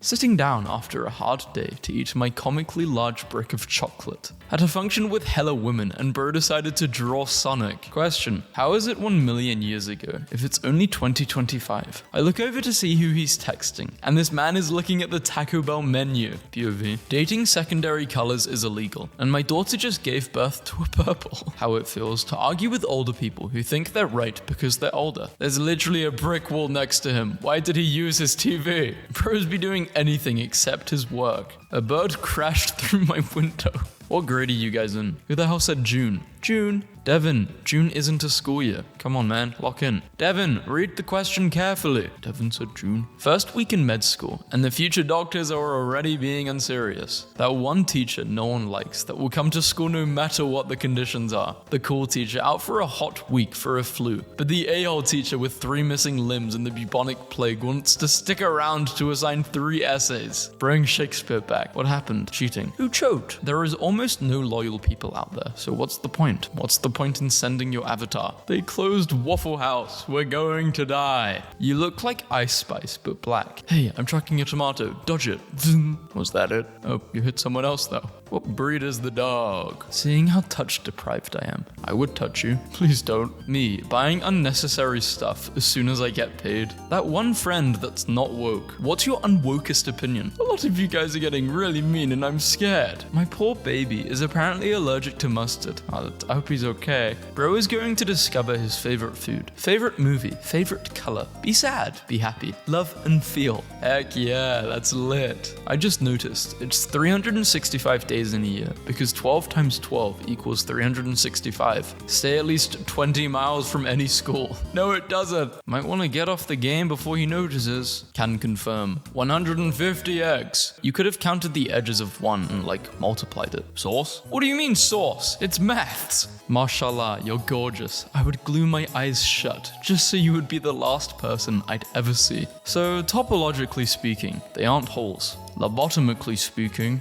Sitting down after a hard day to eat my comically large brick of chocolate. Had a function with hella women and bro decided to draw Sonic. Question, how is it 1 million years ago if it's only 2025? I look over to see who he's texting, and this man is looking at the Taco Bell menu. POV. Dating secondary colors is illegal, and my daughter just gave birth to a purple. How it feels to argue with older people who think they're right because they're older. There's literally a brick wall next to him. Why did he use his TV? Bros be doing anything except his work. A bird crashed through my window. What grade are you guys in? Who the hell said June? June. Devin, June isn't a school year. Come on, man, lock in. Devin, read the question carefully. Devin said June. First week in med school, and the future doctors are already being unserious. That one teacher no one likes that will come to school no matter what the conditions are. The cool teacher out for a hot week for a flu, but the a-hole teacher with 3 missing limbs and the bubonic plague wants to stick around to assign 3 essays. Bring Shakespeare back. What happened? Cheating. Who choked? There is almost no loyal people out there, so what's the point? What's the point in sending your avatar? They closed Waffle House. We're going to die. You look like Ice Spice, but black. Hey, I'm trucking a tomato. Dodge it. Was that it? Oh, you hit someone else though. What breed is the dog? Seeing how touch deprived I am, I would touch you. Please don't. Me, buying unnecessary stuff as soon as I get paid. That one friend that's not woke. What's your unwokest opinion? A lot of you guys are getting really mean and I'm scared. My poor baby is apparently allergic to mustard. I hope he's okay. Bro is going to discover his favorite food, favorite movie, favorite color. Be sad, be happy, love and feel. Heck yeah, that's lit. I just noticed it's 365 days in a year because 12 times 12 equals 365. Stay at least 20 miles from any school. No, it doesn't. Might want to get off the game before he notices. Can confirm. 150 eggs. You could have counted the edges of one and multiplied it. Sauce? What do you mean sauce? It's maths. Mashallah, you're gorgeous. I would glue my eyes shut just so you would be the last person I'd ever see. So topologically speaking, they aren't holes. Lobotomically speaking,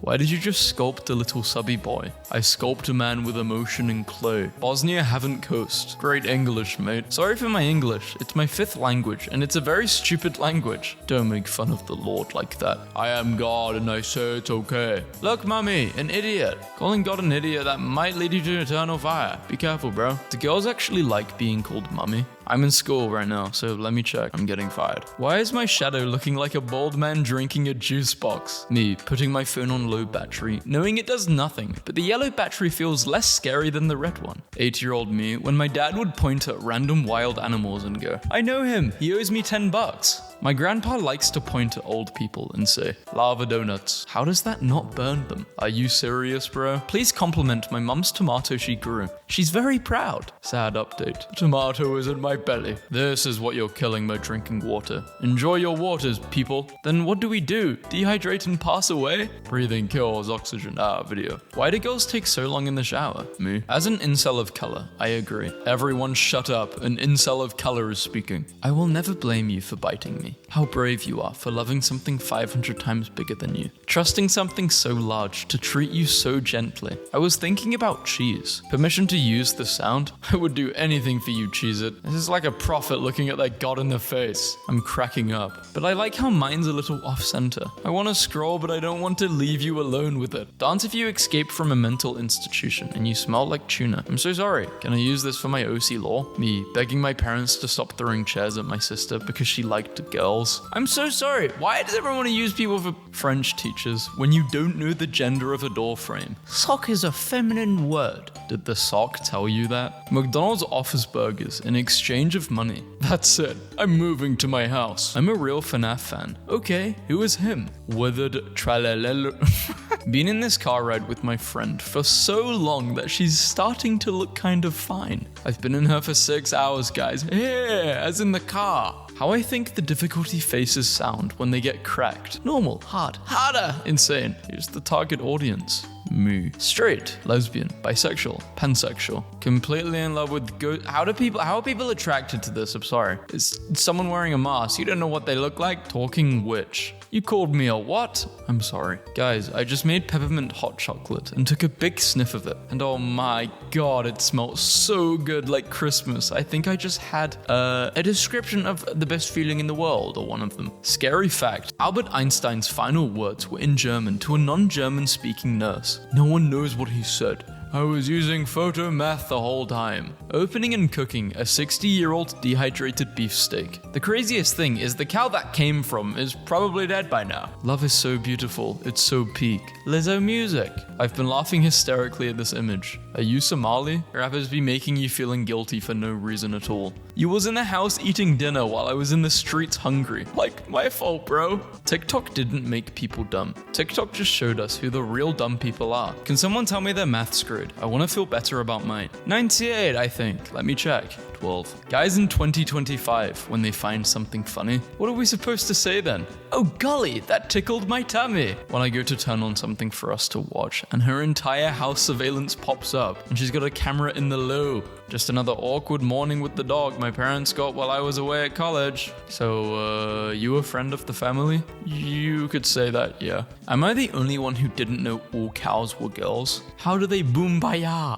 why did you just sculpt a little subby boy? I sculpt a man with emotion and clay. Bosnia haven't coast. Great English, mate. Sorry for my English. It's my 5th language, and it's a very stupid language. Don't make fun of the Lord like that. I am God, and I say it's okay. Look, mummy, an idiot. Calling God an idiot, that might lead you to eternal fire. Be careful, bro. Do girls actually like being called mummy? I'm in school right now, so let me check. I'm getting fired. Why is my shadow looking like a bald man drinking a juice box? Me, putting my phone on low battery, knowing it does nothing, but the yellow battery feels less scary than the red one. 8-year-old me, when my dad would point at random wild animals and go, I know him, he owes me $10. My grandpa likes to point at old people and say, lava donuts. How does that not burn them? Are you serious, bro? Please compliment my mum's tomato she grew. She's very proud. Sad update. Tomato is in my belly. This is what you're killing by drinking water. Enjoy your waters, people. Then what do we do? Dehydrate and pass away? Breathing kills oxygen. Video. Why do girls take so long in the shower? Me. As an incel of color, I agree. Everyone shut up. An incel of color is speaking. I will never blame you for biting me. How brave you are for loving something 500 times bigger than you. Trusting something so large to treat you so gently. I was thinking about cheese. Permission to use the sound? I would do anything for you, Cheez-It. This is like a prophet looking at their god in the face. I'm cracking up. But I like how mine's a little off-center. I want to scroll, but I don't want to leave you alone with it. Dance if you escaped from a mental institution and you smell like tuna. I'm so sorry. Can I use this for my OC law? Me, begging my parents to stop throwing chairs at my sister because she liked girls. I'm so sorry. Why does everyone want to use people for French teachers when you don't know the gender of a door frame? Sock is a feminine word. Did the sock tell you that? McDonald's offers burgers in exchange of money. That's it. I'm moving to my house. I'm a real FNAF fan. Okay, who is him? Withered tralalelo. Been in this car ride with my friend for so long that she's starting to look kind of fine. I've been in her for 6 hours, guys. Yeah, as in the car. How I think the difficulty faces sound when they get cracked. Normal, hard, harder, insane. Here's the target audience. me. Straight, lesbian, bisexual, pansexual. Completely in love with How are people attracted to this? I'm sorry. Is someone wearing a mask? You don't know what they look like? Talking witch. You called me a what? I'm sorry. Guys, I just made peppermint hot chocolate and took a big sniff of it. And oh my god, it smells so good, like Christmas. I think I just had a description of the best feeling in the world, or one of them. Scary fact, Albert Einstein's final words were in German to a non-German speaking nurse. No one knows what he said. I was using photo math the whole time. Opening and cooking a 60-year-old dehydrated beefsteak. The craziest thing is the cow that came from is probably dead by now. Love is so beautiful, it's so peak. Lizzo music. I've been laughing hysterically at this image. Are you Somali? Rappers be making you feeling guilty for no reason at all. You was in the house eating dinner while I was in the streets hungry. Like, my fault, bro. TikTok didn't make people dumb. TikTok just showed us who the real dumb people are. Can someone tell me their math's grade? I want to feel better about mine. 98, I think. Let me check. 12. Guys in 2025, when they find something funny, what are we supposed to say then? Oh golly, that tickled my tummy. When I go to turn on something for us to watch, and her entire house surveillance pops up, and she's got a camera in the low. Just another awkward morning with the dog my parents got while I was away at college. So, you a friend of the family? You could say that, yeah. Am I the only one who didn't know all cows were girls? How do they boom-ba-ya?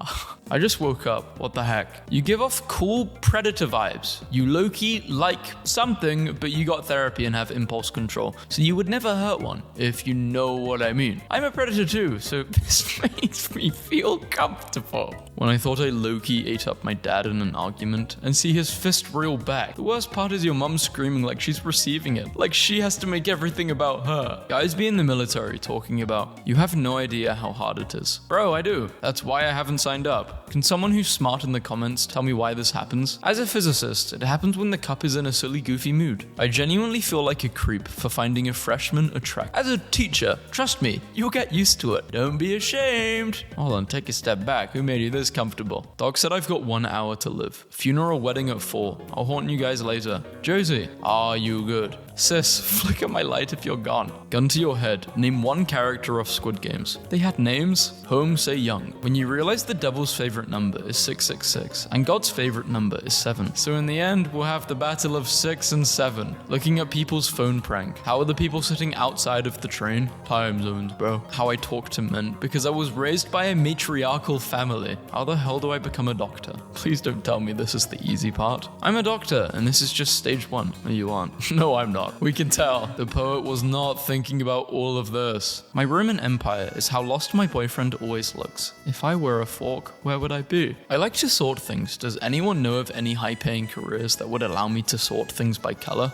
I just woke up, what the heck? You give off cool predator vibes. You low-key like something, but you got therapy and have impulse control, so you would never hurt one, if you know what I mean. I'm a predator too, so this makes me feel comfortable. When I thought I low-key ate up my dad in an argument, and see his fist reel back. The worst part is your mum screaming like she's receiving it, like she has to make everything about her. Guys be in the military talking about, you have no idea how hard it is. Bro, I do. That's why I haven't signed up. Can someone who's smart in the comments tell me why this happens? As a physicist, it happens when the cup is in a silly, goofy mood. I genuinely feel like a creep for finding a freshman attractive. As a teacher, trust me, you'll get used to it. Don't be ashamed. Hold on, take a step back. Who made you this comfortable? Dog said I've got 1 hour to live. Funeral wedding at 4. I'll haunt you guys later. Josie, are you good? Sis, flicker my light if you're gone. Gun to your head. Name one character of Squid Games. They had names? Home say young. When you realize the devil's favorite number is 666, and God's favorite number is 7. So in the end, we'll have the battle of 6 and 7. Looking at people's phone prank. How are the people sitting outside of the train? Time zones, bro. How I talk to men. Because I was raised by a matriarchal family. How the hell do I become a doctor? Please don't tell me this is the easy part. I'm a doctor, and this is just stage 1. No, you aren't. No, I'm not. We can tell. The poet was not thinking about all of this. My Roman Empire is how lost my boyfriend always looks. If I were a fork, where would I be? I like to sort things. Does anyone know of any high-paying careers that would allow me to sort things by color?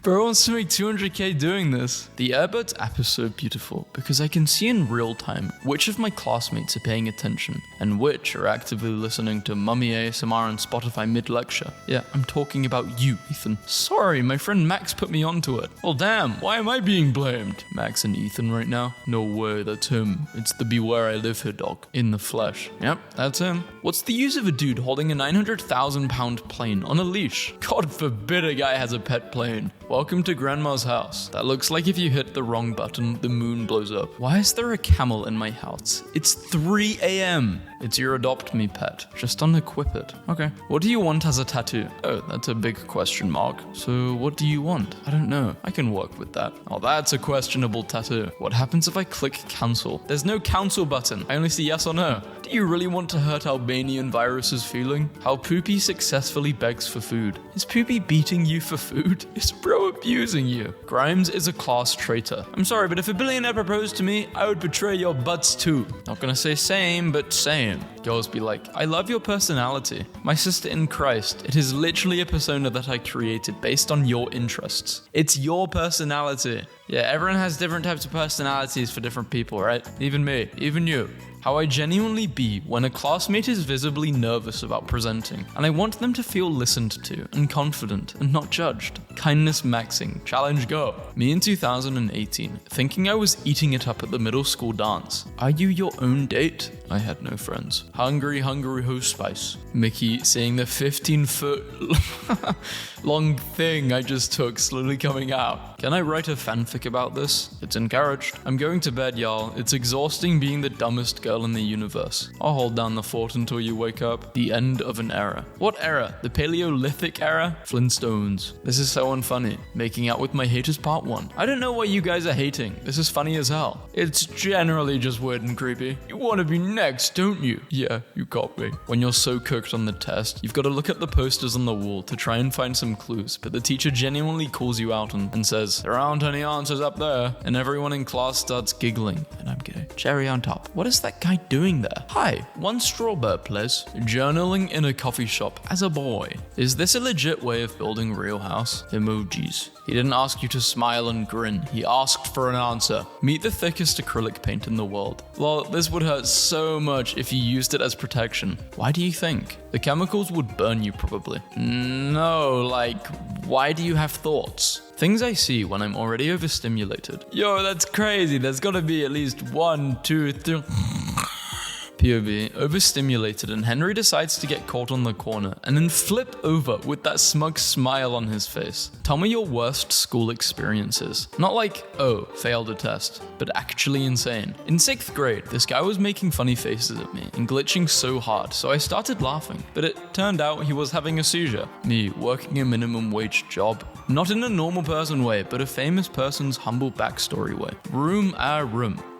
Bro wants to make 200k doing this. The Airbuds app is so beautiful because I can see in real time which of my classmates are paying attention and which are actively listening to Mummy ASMR on Spotify mid-lecture. Yeah, I'm talking about you, Ethan. Sorry, my friend Max put me onto it. Well, damn, why am I being blamed? Max and Ethan right now? No way, that's him. It's the Beware I Live Here dog. In the flesh. Yep, that's him. What's the use of a dude holding a 900,000 pound plane on a leash? God forbid a guy has a pet plane. Welcome to Grandma's house. That looks like if you hit the wrong button, the moon blows up. Why is there a camel in my house? It's 3 a.m. It's your adopt me pet. Just unequip it. Okay. What do you want as a tattoo? Oh, that's a big question mark. So what do you want? I don't know. I can work with that. Oh, that's a questionable tattoo. What happens if I click cancel? There's no cancel button. I only see yes or no. Do you really want to hurt Albanian Virus's feeling? How Poopy successfully begs for food. Is Poopy beating you for food? Is bro abusing you? Grimes is a class traitor. I'm sorry, but if a billionaire proposed to me, I would betray your butts too. Not gonna say same, but same. Girls be like, I love your personality. My sister in Christ, it is literally a persona that I created based on your interests. It's your personality. Yeah, everyone has different types of personalities for different people, right? Even me, even you. How I genuinely be when a classmate is visibly nervous about presenting, and I want them to feel listened to and confident and not judged. Kindness maxing, challenge go. Me in 2018, thinking I was eating it up at the middle school dance. Are you your own date? I had no friends. Hungry host spice. Mickey seeing the 15-foot long thing I just took slowly coming out. Can I write a fanfic about this? It's encouraged. I'm going to bed, y'all. It's exhausting being the dumbest girl in the universe. I'll hold down the fort until you wake up. The end of an era. What era? The Paleolithic era? Flintstones. This is so unfunny. Making out with my haters part 1. I don't know why you guys are hating. This is funny as hell. It's generally just weird and creepy. You want to be next, don't you? Yeah, you got me. When you're so cooked on the test, you've got to look at the posters on the wall to try and find some clues, but the teacher genuinely calls you out and says, there aren't any answers up there, and everyone in class starts giggling, and I'm gay. Cherry on top. What is that guy doing there? Hi, 1 strawberry, please. Journaling in a coffee shop as a boy. Is this a legit way of building Real House? Emojis. He didn't ask you to smile and grin. He asked for an answer. Meet the thickest acrylic paint in the world. Lol, this would hurt so much if you used it as protection. Why do you think? The chemicals would burn you probably. No, like, why do you have thoughts? Things I see when I'm already overstimulated. Yo, that's crazy. There's gotta be at least 1, 2, 3... POV, overstimulated, and Henry decides to get caught on the corner and then flip over with that smug smile on his face. Tell me your worst school experiences. Not like, oh, failed a test, but actually insane. In 6th grade, this guy was making funny faces at me and glitching so hard, so I started laughing, but it turned out he was having a seizure. Me, working a minimum wage job. Not in a normal person way, but a famous person's humble backstory way. Room.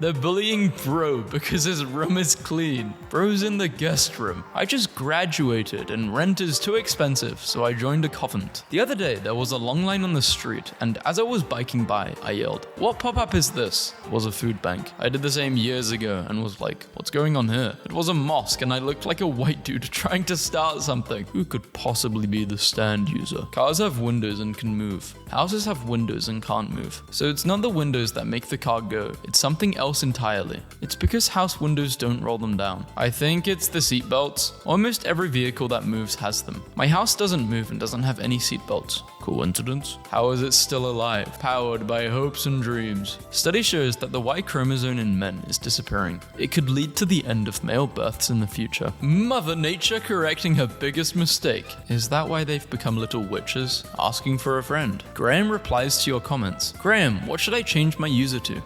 They're bullying bro because his room is clean. Bro's in the guest room. I just graduated and rent is too expensive, so I joined a convent. The other day, there was a long line on the street, and as I was biking by, I yelled, "What pop-up is this?" It was a food bank. I did the same years ago and was like, what's going on here? It was a mosque and I looked like a white dude trying to start something. Who could possibly be the stand user? Cars have windows and can move. Houses have windows and can't move. So it's not the windows that make the car go, it's something else entirely. It's because house windows don't roll them down. I think it's the seatbelts. Almost every vehicle that moves has them. My house doesn't move and doesn't have any seatbelts. Coincidence? How is it still alive? Powered by hopes and dreams. Study shows that the Y chromosome in men is disappearing. It could lead to the end of male births in the future. Mother Nature correcting her biggest mistake. Is that why they've become little witches? Asking for a friend. Graham replies to your comments. Graham, what should I change my user to?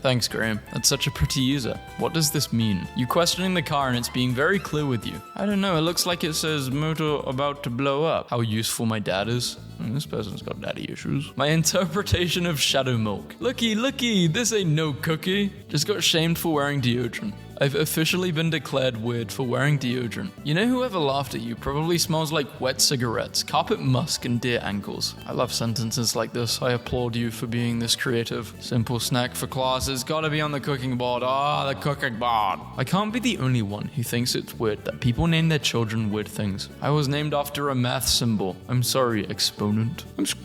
Thanks, Graham. That's such a pretty user. What does this mean? You questioning the car and it's being very clear with you. I don't know, it looks like it says motor about to blow up. How useful my dad is. This person's got daddy issues. My interpretation of shadow milk. Looky, this ain't no cookie. Just got shamed for wearing deodorant. I've officially been declared weird for wearing deodorant. You know, whoever laughed at you probably smells like wet cigarettes, carpet musk, and deer ankles. I love sentences like this. I applaud you for being this creative. Simple snack for class has gotta be on the cooking board. The cooking board. I can't be the only one who thinks it's weird that people name their children weird things. I was named after a math symbol. I'm sorry, exponent.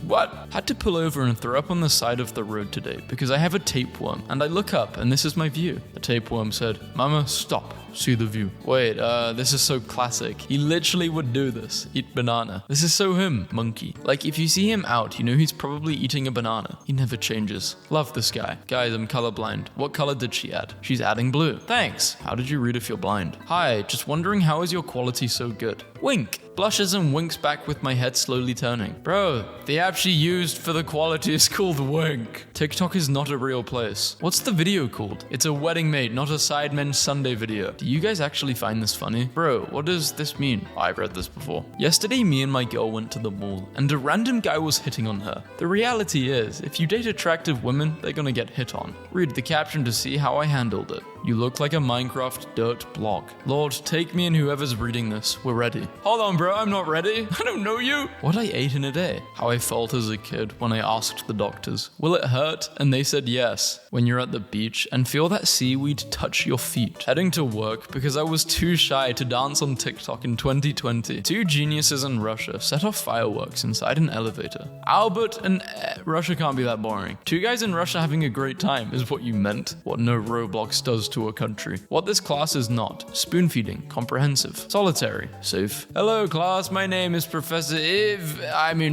What? Had to pull over and throw up on the side of the road today because I have a tapeworm, and I look up and this is my view. The tapeworm said, "Mama, stop. See the view." Wait, this is so classic. He literally would do this. Eat banana. This is so him, monkey. Like, if you see him out, you know he's probably eating a banana. He never changes. Love this guy. Guys, I'm colorblind. What color did she add? She's adding blue. Thanks. How did you read if you're blind? Hi, just wondering how is your quality so good? Wink. Blushes and winks back with my head slowly turning. Bro, the app she used for the quality is called Wink. TikTok is not a real place. What's the video called? It's a wedding mate, not a Sidemen Sunday video. Do you guys actually find this funny? Bro, what does this mean? I've read this before. Yesterday, me and my girl went to the mall, and a random guy was hitting on her. The reality is, if you date attractive women, they're gonna get hit on. Read the caption to see how I handled it. You look like a Minecraft dirt block. Lord, take me and whoever's reading this. We're ready. Hold on, bro, I'm not ready. I don't know you. What I ate in a day. How I felt as a kid when I asked the doctors, will it hurt? And they said yes. When you're at the beach and feel that seaweed touch your feet. Heading to work work because I was too shy to dance on TikTok in 2020. Two geniuses in Russia set off fireworks inside an elevator. Albert and Russia can't be that boring. Two guys in Russia having a great time is what you meant. What no Roblox does to a country. What this class is not. Spoon feeding. Comprehensive. Solitary. Safe. Hello class, my name is Professor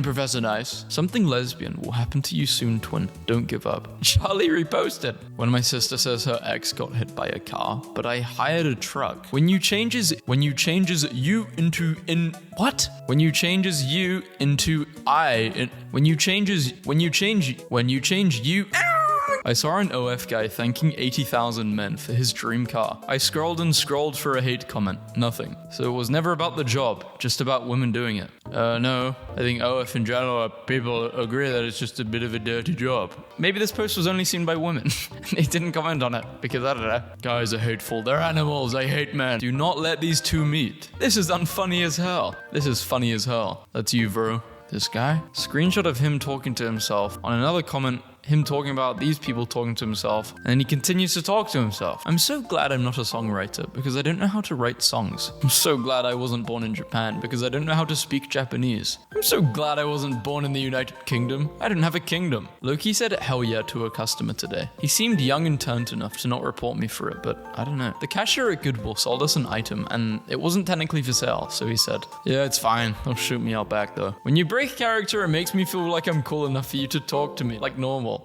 Professor Nice. Something lesbian will happen to you soon, twin. Don't give up. Charlie reposted. When my sister says her ex got hit by a car, but I hired a truck. When you changes you into I saw an OF guy thanking 80,000 men for his dream car. I scrolled and scrolled for a hate comment. Nothing. So it was never about the job, just about women doing it. No, I think OF in general, people agree that it's just a bit of a dirty job. Maybe this post was only seen by women. They didn't comment on it, because I don't know. Guys are hateful, they're animals, I hate men. Do not let these two meet. This is unfunny as hell. This is funny as hell. That's you, bro. This guy? Screenshot of him talking to himself. On another comment, him talking about these people talking to himself, and then he continues to talk to himself. I'm so glad I'm not a songwriter because I don't know how to write songs. I'm so glad I wasn't born in Japan because I don't know how to speak Japanese. I'm so glad I wasn't born in the United Kingdom. I don't have a kingdom. Loki said hell yeah to a customer today. He seemed young and turned enough to not report me for it, but I don't know. The cashier at Goodwill sold us an item and it wasn't technically for sale, so he said, yeah, it's fine. They'll shoot me out back though. When you break character, it makes me feel like I'm cool enough for you to talk to me like normal.